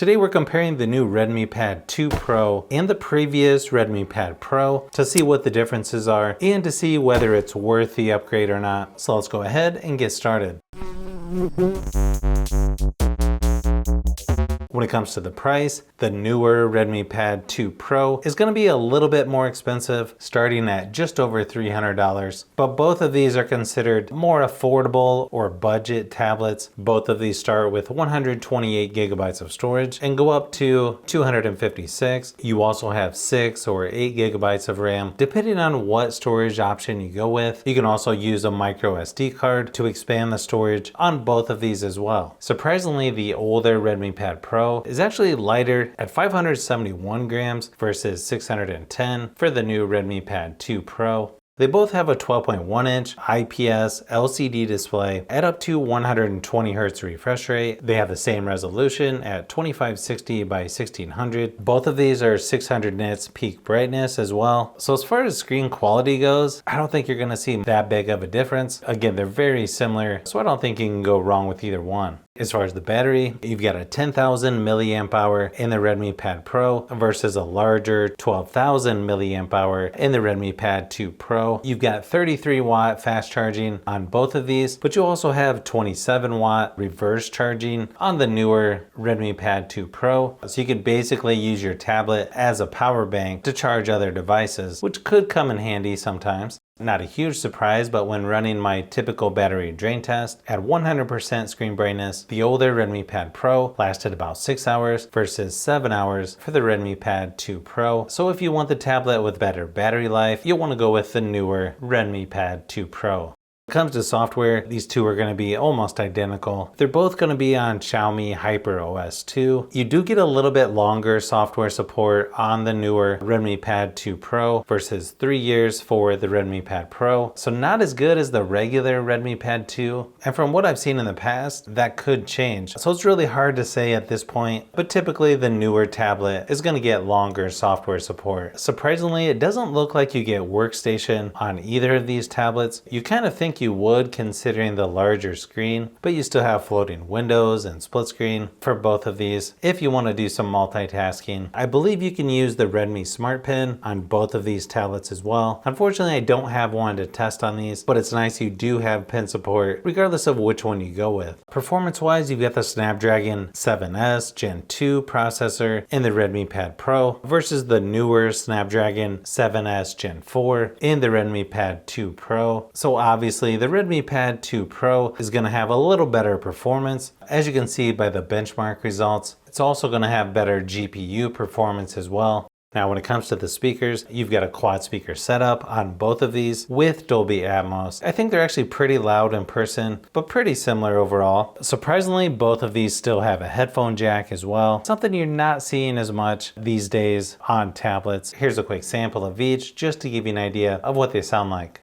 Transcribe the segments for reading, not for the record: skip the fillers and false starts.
Today we're comparing the new Redmi Pad 2 Pro and the previous Redmi Pad Pro to see what the differences are and to see whether it's worth the upgrade or not. So let's go ahead and get started. When it comes to the price, the newer Redmi Pad 2 Pro is going to be a little bit more expensive, starting at just over $300. But both of these are considered more affordable or budget tablets. Both of these start with 128 gigabytes of storage and go up to 256. You also have 6 or 8 gigabytes of RAM, depending on what storage option you go with. You can also use a micro SD card to expand the storage on both of these as well. Surprisingly, the older Redmi Pad Pro is actually lighter at 571 grams versus 610 for the new Redmi Pad 2 Pro. They both have a 12.1-inch IPS LCD display at up to 120 Hz refresh rate. They have the same resolution at 2560 by 1600. Both of these are 600 nits peak brightness as well. So as far as screen quality goes, I don't think you're going to see that big of a difference. Again, they're very similar, so I don't think you can go wrong with either one. As far as the battery, you've got a 10,000 milliamp hour in the Redmi Pad Pro versus a larger 12,000 milliamp hour in the Redmi Pad 2 Pro. You've got 33 watt fast charging on both of these, but you also have 27 watt reverse charging on the newer Redmi Pad 2 Pro. So you could basically use your tablet as a power bank to charge other devices, which could come in handy sometimes. Not a huge surprise, but when running my typical battery drain test at 100% screen brightness, the older Redmi Pad Pro lasted about 6 hours versus 7 hours for the Redmi Pad 2 Pro. So if you want the tablet with better battery life, you'll want to go with the newer Redmi Pad 2 Pro. When it comes to software, these two are going to be almost identical. They're both going to be on Xiaomi HyperOS 2. You do get a little bit longer software support on the newer Redmi Pad 2 Pro versus 3 years for the Redmi Pad Pro. So not as good as the regular Redmi Pad 2. And from what I've seen in the past, that could change. So it's really hard to say at this point, but typically the newer tablet is going to get longer software support. Surprisingly, it doesn't look like you get Workstation on either of these tablets. You kind of think you would considering the larger screen, but you still have floating windows and split screen for both of these if you want to do some multitasking. I believe you can use the Redmi Smart Pen on both of these tablets as well. Unfortunately, I don't have one to test on these, but it's nice you do have pen support regardless of which one you go with. Performance wise, you've got the Snapdragon 7S Gen 2 processor in the Redmi Pad Pro versus the newer Snapdragon 7S Gen 4 in the Redmi Pad 2 Pro. So obviously the Redmi Pad 2 Pro is going to have a little better performance, as you can see by the benchmark results. It's also going to have better GPU performance as well. Now when it comes to the speakers, you've got a quad speaker setup on both of these with Dolby Atmos. I think they're actually pretty loud in person, but pretty similar overall. Surprisingly, both of these still have a headphone jack as well, something you're not seeing as much these days on tablets. Here's a quick sample of each just to give you an idea of what they sound like.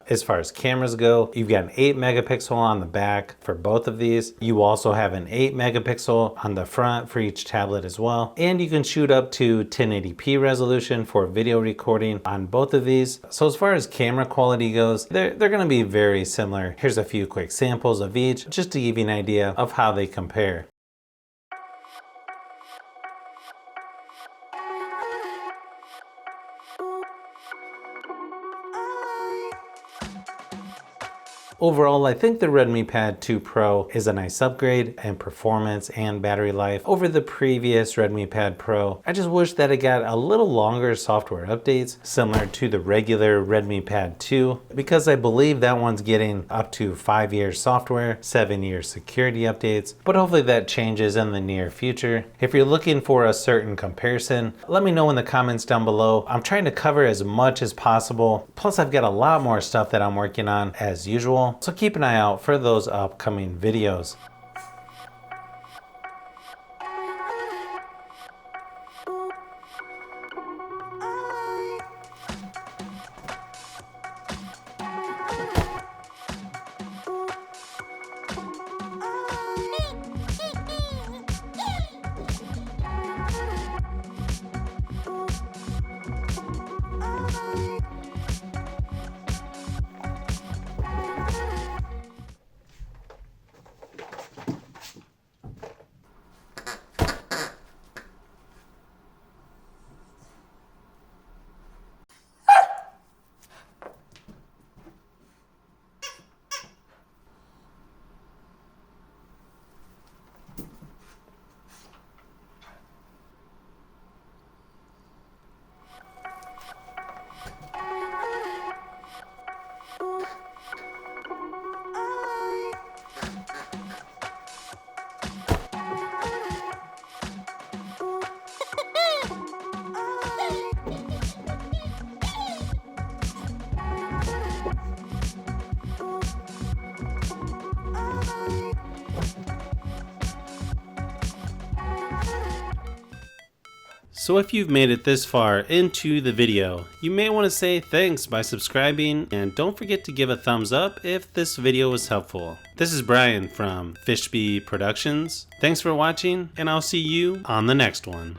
As far as cameras go, you've got an 8 megapixel on the back for both of these. You also have an 8 megapixel on the front for each tablet as well. And you can shoot up to 1080p resolution for video recording on both of these. So as far as camera quality goes, they're going to be very similar. Here's a few quick samples of each just to give you an idea of how they compare. Overall, I think the Redmi Pad 2 Pro is a nice upgrade in performance and battery life over the previous Redmi Pad Pro. I just wish that it got a little longer software updates similar to the regular Redmi Pad 2, because I believe that one's getting up to 5 years software, 7 years security updates, but hopefully that changes in the near future. If you're looking for a certain comparison, let me know in the comments down below. I'm trying to cover as much as possible. Plus I've got a lot more stuff that I'm working on as usual, so keep an eye out for those upcoming videos. So if you've made it this far into the video, you may want to say thanks by subscribing, and don't forget to give a thumbs up if this video was helpful. This is Brian from Fishbee Productions. Thanks for watching, and I'll see you on the next one.